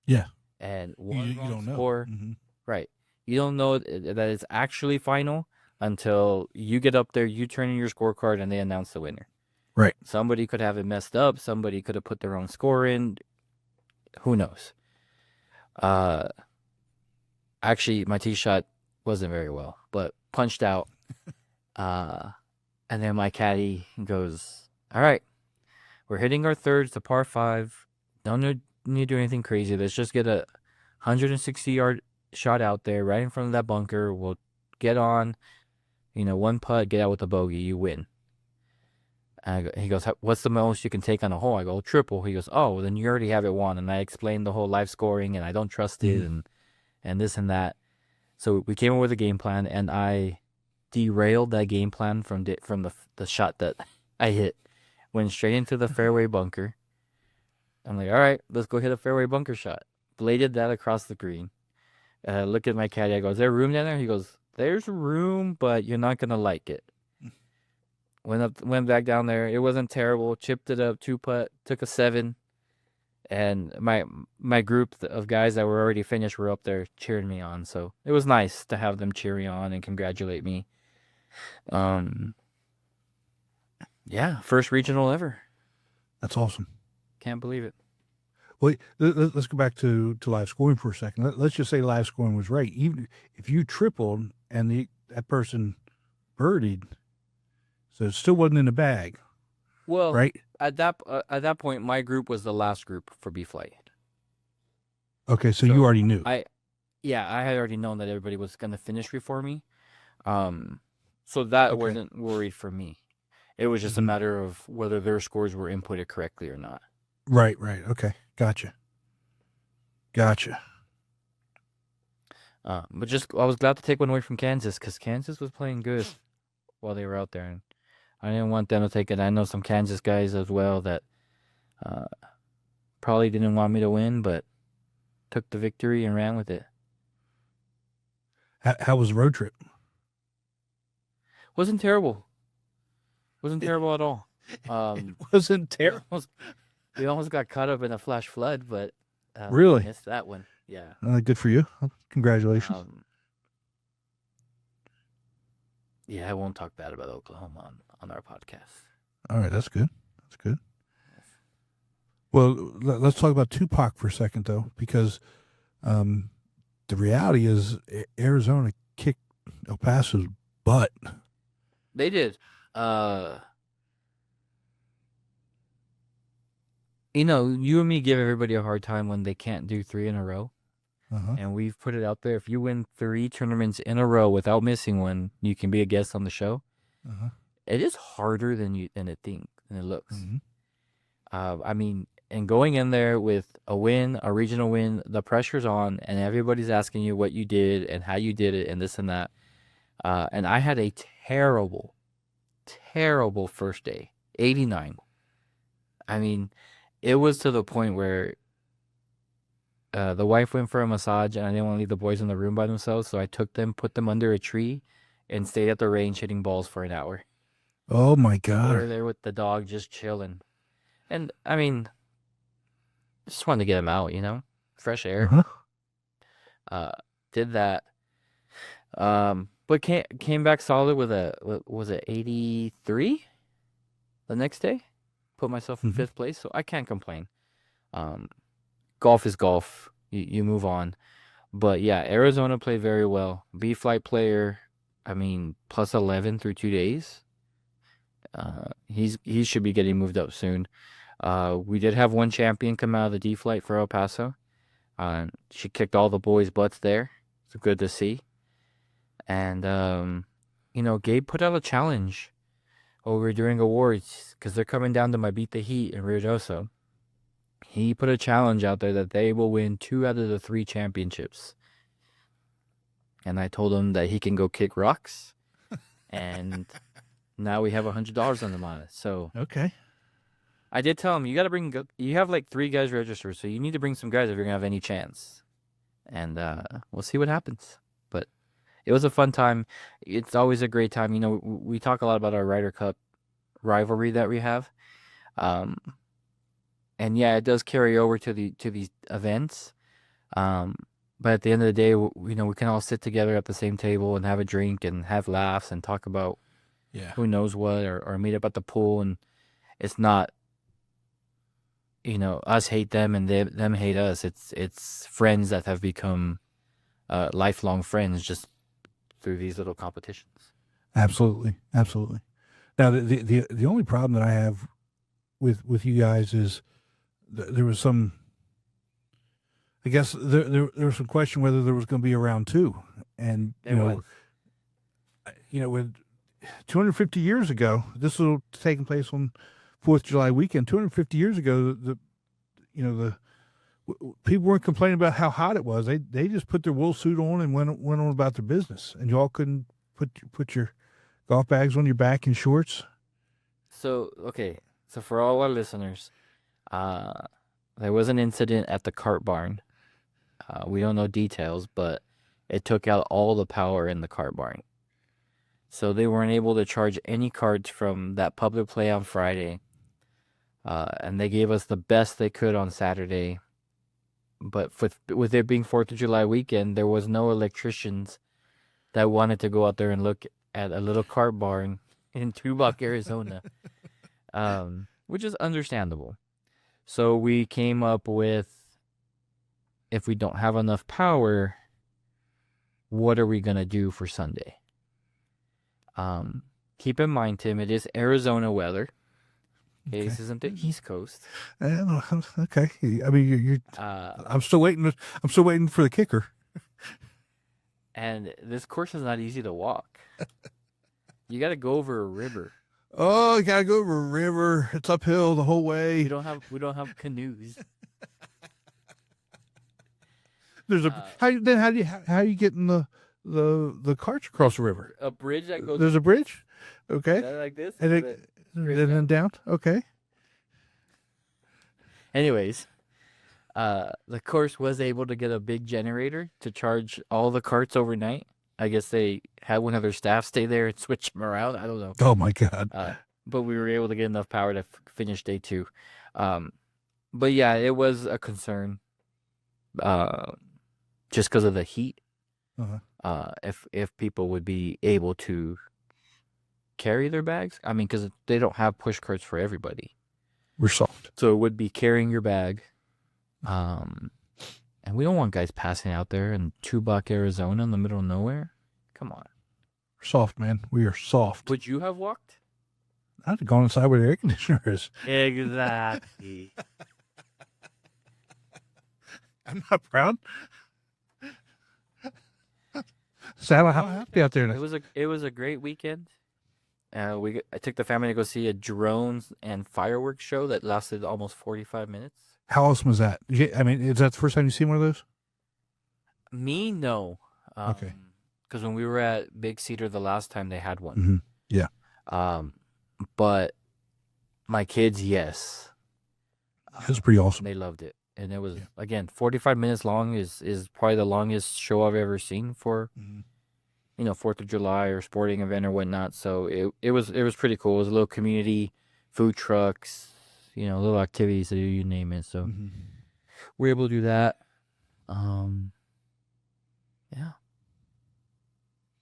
Yeah. And You one don't wrong know. score, Mhm. right. You don't know that it's actually final until you get up there, you turn in your scorecard, and they announce the winner. Right. Somebody could have it messed up. Somebody could have put their own score in. Who knows? Actually, my tee shot wasn't very well, but punched out. And then my caddy goes, all right, we're hitting our third. It's a par 5. Don't need to do anything crazy. Let's just get a 160-yard shot out there right in front of that bunker. We'll get on, one putt, get out with a bogey. You win. He goes, what's the most you can take on a hole? I go, triple. He goes, oh, well, then you already have it won. And I explained the whole live scoring, and I don't trust it, and this and that. So we came up with a game plan, and I derailed that game plan from the shot that I hit. Went straight into the fairway bunker. I'm like, all right, let's go hit a fairway bunker shot. Bladed that across the green. Look at my caddy. I go, is there room down there? He goes, there's room, but you're not going to like it. Went back down there. It wasn't terrible. Chipped it up, 2-putt, took a 7. And my group of guys that were already finished were up there cheering me on. So it was nice to have them cheer me on and congratulate me. Yeah, first regional ever. That's awesome. Can't believe it. Well, let's go back to live scoring for a second. Let's just say live scoring was right. Even if you tripled and that person birdied, so it still wasn't in the bag. Well, right? At that point, my group was the last group for B flight. Okay, so you already knew. I had already known that everybody was gonna finish before me. So that wasn't worried for me. It was just a matter of whether their scores were inputted correctly or not. Right. Okay, gotcha. But I was glad to take one away from Kansas because Kansas was playing good while they were out there, and I didn't want them to take it. I know some Kansas guys as well that probably didn't want me to win, but took the victory and ran with it. How was the road trip? Wasn't terrible. Wasn't terrible at all. Wasn't terrible. We almost got caught up in a flash flood, but really missed that one. Yeah. Good for you. Congratulations. Yeah, I won't talk bad about Oklahoma on our podcast. All right, that's good. Well, let's talk about Tupac for a second, though, because the reality is Arizona kicked El Paso's butt. They did. You and me give everybody a hard time when they can't do 3 in a row. And we've put it out there. If you win 3 tournaments in a row without missing one, you can be a guest on the show. It is harder than it looks. I mean, and going in there with a win, a regional win, the pressure's on, and everybody's asking you what you did and how you did it and this and that. And I had a terrible, terrible first day, 89. I mean, it was to the point where the wife went for a massage, and I didn't want to leave the boys in the room by themselves, so I took them, put them under a tree, and stayed at the range hitting balls for an hour. Oh, my God. They were there with the dog just chilling. And, I mean, just wanted to get them out, fresh air. Did that. But came back solid with was it 83 the next day? Put myself in 5th place, so I can't complain. Golf is golf. You move on. But yeah, Arizona played very well. B flight player, I mean, plus 11 through 2 days. He should be getting moved up soon. We did have one champion come out of the D flight for El Paso. She kicked all the boys' butts there. It's good to see. And Gabe put out a challenge over during awards because they're coming down to my Beat the Heat in Ruidoso. He put a challenge out there that they will win 2 out of the 3 championships. And I told him that he can go kick rocks. And now we have $100 on the line. So Okay. I did tell him, you have like 3 guys registered, so you need to bring some guys if you're going to have any chance. And we'll see what happens. But it was a fun time. It's always a great time. We talk a lot about our Ryder Cup rivalry that we have. And yeah, it does carry over to these events. But at the end of the day, we can all sit together at the same table and have a drink and have laughs and talk about who knows what, or meet up at the pool. And it's not, us hate them and them hate us. It's friends that have become lifelong friends just through these little competitions. Absolutely. Absolutely. Now, the only problem that I have with you guys is there was some, I guess there was some question whether there was going to be a round 2. And, when 250 years ago, this was taking place on 4th of July weekend, 250 years ago, the people weren't complaining about how hot it was. They just put their wool suit on and went on about their business. And y'all couldn't put your golf bags on your back and shorts. So for all our listeners, there was an incident at the cart barn. We don't know details, but it took out all the power in the cart barn. So they weren't able to charge any carts from that public play on Friday. And they gave us the best they could on Saturday. But with it being 4th of July weekend, there was no electricians that wanted to go out there and look at a little cart barn in Tubac, Arizona, which is understandable. So we came up with, if we don't have enough power, what are we going to do for Sunday? Keep in mind, Tim, it is Arizona weather. Okay, this isn't the East Coast. Okay. I mean, I'm still waiting. I'm still waiting for the kicker. And this course is not easy to walk. You got to go over a river. Oh, you gotta go over a river. It's uphill the whole way. We don't have canoes. There's a how are you getting the carts across the river? A bridge that goes. There's a bridge. Okay. Like this. And then down. Okay. Anyways, the course was able to get a big generator to charge all the carts overnight. I guess they had one of their staff stay there and switch them around. I don't know. Oh my God. But we were able to get enough power to finish day 2. But yeah, it was a concern. Just because of the heat. If people would be able to carry their bags. I mean, because they don't have push carts for everybody. We're soft. So it would be carrying your bag. And we don't want guys passing out there in Tubac, Arizona in the middle of nowhere. Come on. We're soft, man. We are soft. Would you have walked? I'd have gone inside where the air conditioner is. Exactly. I'm not proud. Sal, how happy out there? It was a great weekend. I took the family to go see a drones and fireworks show that lasted almost 45 minutes. How awesome was that? I mean, is that the first time you've seen one of those? Me, no. Okay. Because when we were at Big Cedar the last time, they had one. Mm-hmm. Yeah. But my kids, yes. It was pretty awesome. They loved it. And it was, again, 45 minutes long is probably the longest show I've ever seen for, 4th of July or sporting event or whatnot. So it was pretty cool. It was a little community, food trucks, little activities to do, you name it. So we're able to do that. Yeah.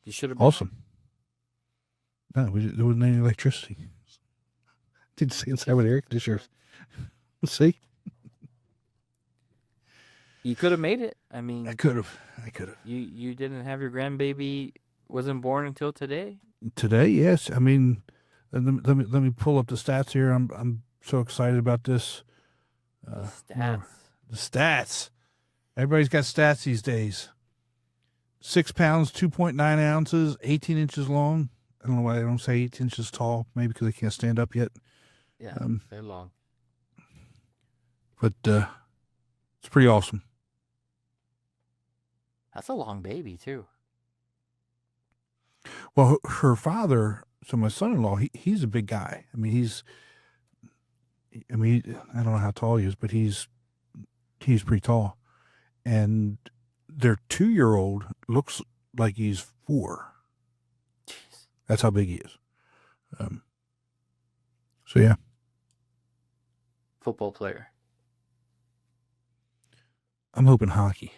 You should have. Awesome. No, there wasn't any electricity. Didn't see inside with air conditioners. Let's see. You could have made it. I mean, I could have. You didn't have your grandbaby, wasn't born until today. Today, yes. I mean, let me pull up the stats here. I'm so excited about this. Stats. The stats. Everybody's got stats these days. 6 pounds, 2.9 ounces, 18 inches long. I don't know why they don't say 8 inches tall. Maybe because they can't stand up yet. Yeah, they're long. But it's pretty awesome. That's a long baby too. Well, her father, so my son-in-law, he's a big guy. I mean, I don't know how tall he is, but he's pretty tall. And their 2-year-old looks like he's 4. Jeez. That's how big he is. So yeah. Football player. I'm hoping hockey.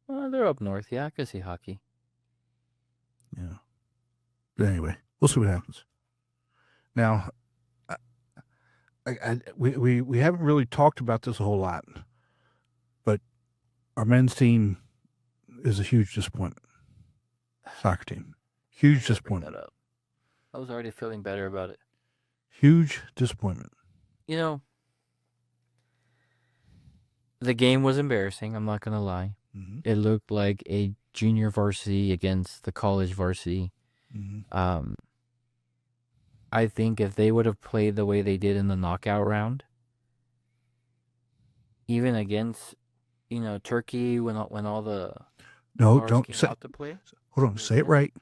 Well, they're up north. Yeah, I could see hockey. Yeah. But anyway, we'll see what happens. Now, we haven't really talked about this a whole lot, but our men's team is a huge disappointment. Soccer team. Huge disappointment. That up. I was already feeling better about it. Huge disappointment. You know, the game was embarrassing. I'm not going to lie. Mm-hmm. It looked like a junior varsity against the college varsity. Mm-hmm. I think if they would have played the way they did in the knockout round, even against, Turkey when all the No, stars don't came say. out to play. Hold on, say it right.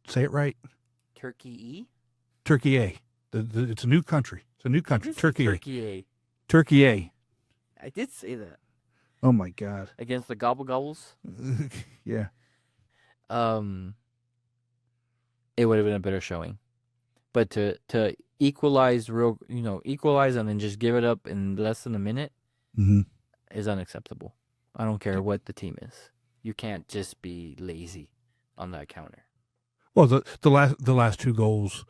Say it right. Turkey E. Turkey A. It's a new country. It's a new country. Turkey A. Turkey A. Turkey A. I did say that Oh my God. against the Gobble Gobbles. Yeah. It would have been a better showing. But to equalize equalize and then just give it up in less than a minute Mm-hmm. is unacceptable. I don't care what the team is. You can't just be lazy on that counter. Well, the last 2 goals,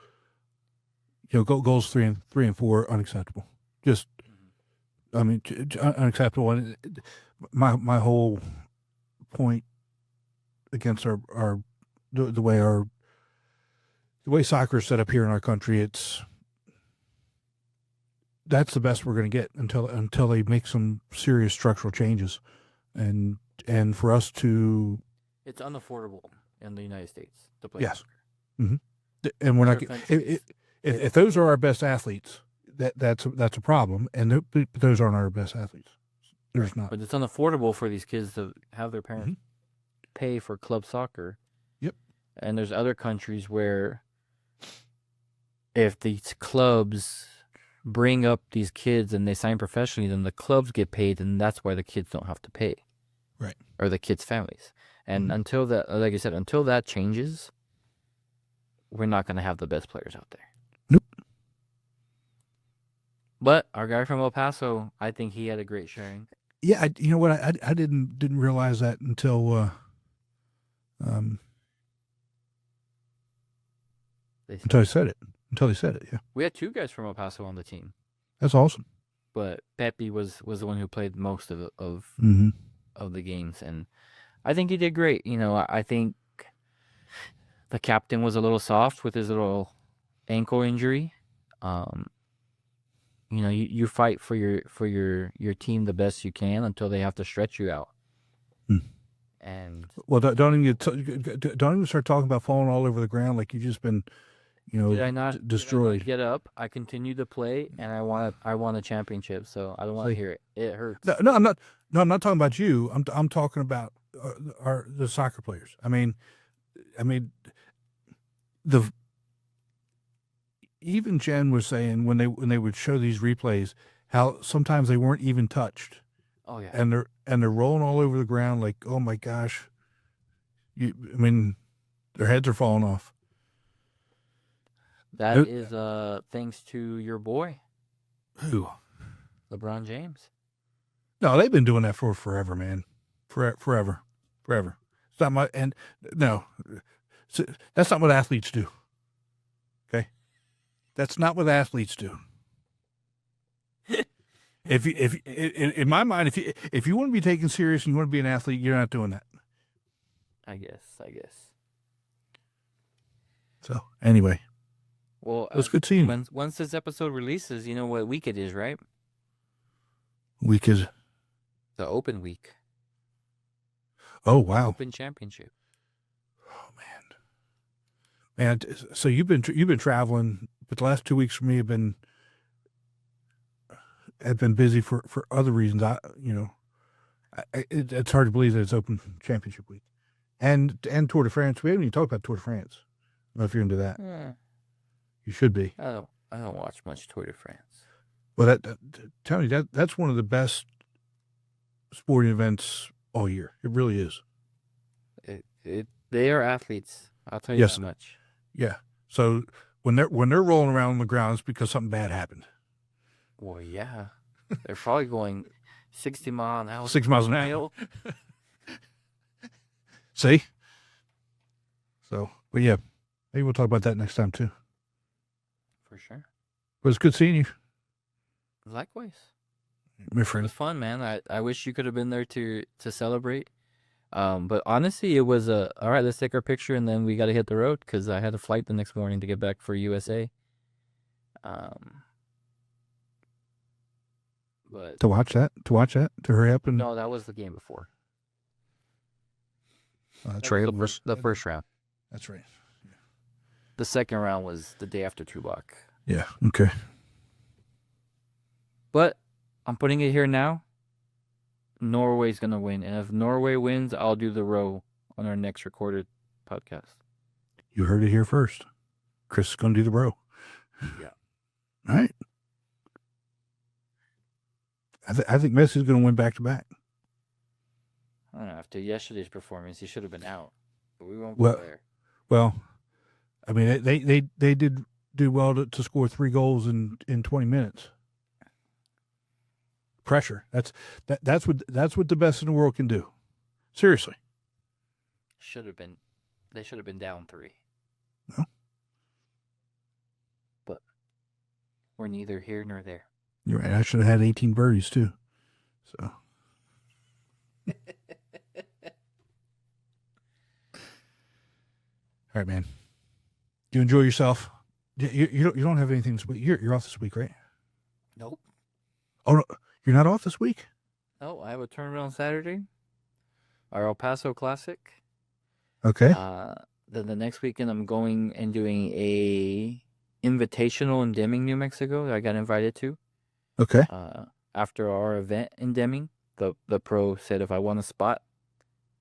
goals 3 and 4, unacceptable. Just, I mean, unacceptable. And my whole point against the way soccer is set up here in our country, that's the best we're going to get until they make some serious structural changes, and for us to. It's unaffordable in the United States to play. Yes. Soccer. Mm-hmm. And we're not. Other If those are our best athletes, that's a problem. And those aren't our best athletes. There's not. But it's unaffordable for these kids to have their parents pay for club soccer. Yep. And there's other countries where if these clubs bring up these kids and they sign professionally, then the clubs get paid, and that's why the kids don't have to pay. Right. Or the kids' families. And until that, like I said, until that changes, we're not going to have the best players out there. Nope. But our guy from El Paso, I think he had a great showing. Yeah, you know what? I didn't realize that until until they said it. Yeah, We had 2 guys from El Paso on the team, that's awesome. but Pepe was the one who played most of Mm-hmm. of the games, and I think he did great. I think the captain was a little soft with his little ankle injury. You fight for your team the best you can until they have to stretch you out. And Well, don't even start talking about falling all over the ground like you've just been, did I not destroyed. get up? I continued to play, and I won a championship. So I don't want to hear it. It hurts. No, I'm not. No, I'm not talking about you. I'm talking about the soccer players. I mean, even Jen was saying when they would show these replays how sometimes they weren't even touched. Oh yeah. And they're rolling all over the ground like, oh my gosh. Their heads are falling off. That is thanks to your boy, Who? LeBron James. No, they've been doing that for forever, man. Forever. It's not my no. That's not what athletes do. Okay? That's not what athletes do. If in my mind, if you want to be taken serious and you want to be an athlete, you're not doing that. I guess. So anyway, Well, it was good seeing you. once this episode releases, you know what week it is, right? Week is. The Open Week. Oh wow. Open Championship. Oh man. Man, so you've been traveling, but the last 2 weeks for me have been busy for other reasons. It's hard to believe that it's Open Championship week, and Tour de France. We haven't even talked about Tour de France. I don't know if you're into that. You should be. I don't watch much Tour de France. Well, tell me that's one of the best sporting events all year. It really is. They are athletes. I'll tell you Yes. that much. Yeah. So when they're rolling around on the ground, it's because something bad happened. Well, yeah. They're probably going 60 miles an hour. 6 miles an hour. See? So, but yeah, maybe we'll talk about that next time too. For sure. But it's good seeing you, Likewise. my It friend. was fun, man. I wish you could have been there to celebrate. But honestly, it was all right, let's take our picture and then we got to hit the road because I had a flight the next morning to get back for USA. But To watch that, to hurry up and no, that was the game before. that's That right. was the first round. That's right. The second round was the day after Tubak. Yeah. Okay. But I'm putting it here now. Norway's going to win. And if Norway wins, I'll do the row on our next recorded podcast. You heard it here first. Chris is going to do the row. Yeah. All right. I think Messi's going to win back to back. I don't know. After yesterday's performance, he should have been out. But we won't Well- go there. Well, I mean, they did do well to score 3 goals in 20 minutes. Pressure. That's what the best in the world can do. Seriously. They should have been down 3. No. But we're neither here nor there. You're right. I should have had 18 birdies too. So. All right, man. You enjoy yourself. You don't have anything this week. You're off this week, right? Nope. Oh no, you're not off this week. Oh, I have a tournament on Saturday. Our El Paso Classic. Okay. Then the next weekend I'm going and doing a invitational in Deming, New Mexico that I got invited to. Okay. After our event in Deming, the pro said if I want a spot,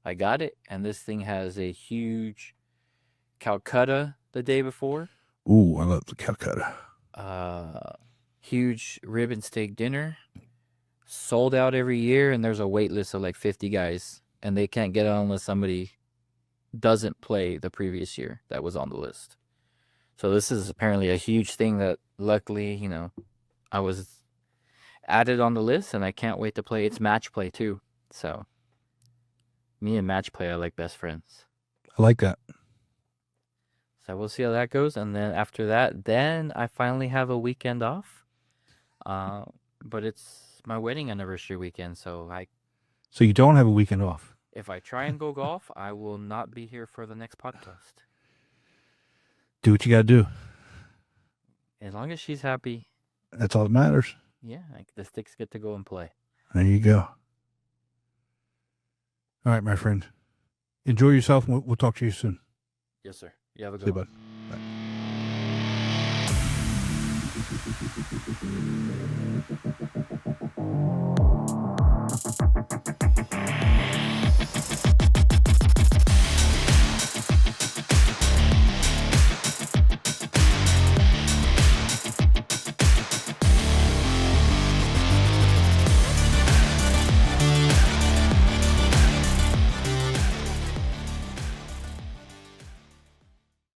I got it. And this thing has a huge Calcutta the day before. Ooh, I love the Calcutta. Huge rib and steak dinner. Sold out every year, and there's a wait list of like 50 guys. And they can't get on unless somebody doesn't play the previous year that was on the list. So this is apparently a huge thing that luckily, I was added on the list, and I can't wait to play. It's match play too. So me and match play are like best friends. I like that. So we'll see how that goes. And then after that, then I finally have a weekend off. But it's my wedding anniversary weekend. So So you don't have a weekend off. if I try and go golf, I will not be here for the next podcast. Do what you got to do. As long as she's happy, That's all that matters. yeah, the sticks get to go and play. There you go. All right, my friend. Enjoy yourself. We'll talk to you soon. Yes, sir. You have a See you, good bud. one. Bye.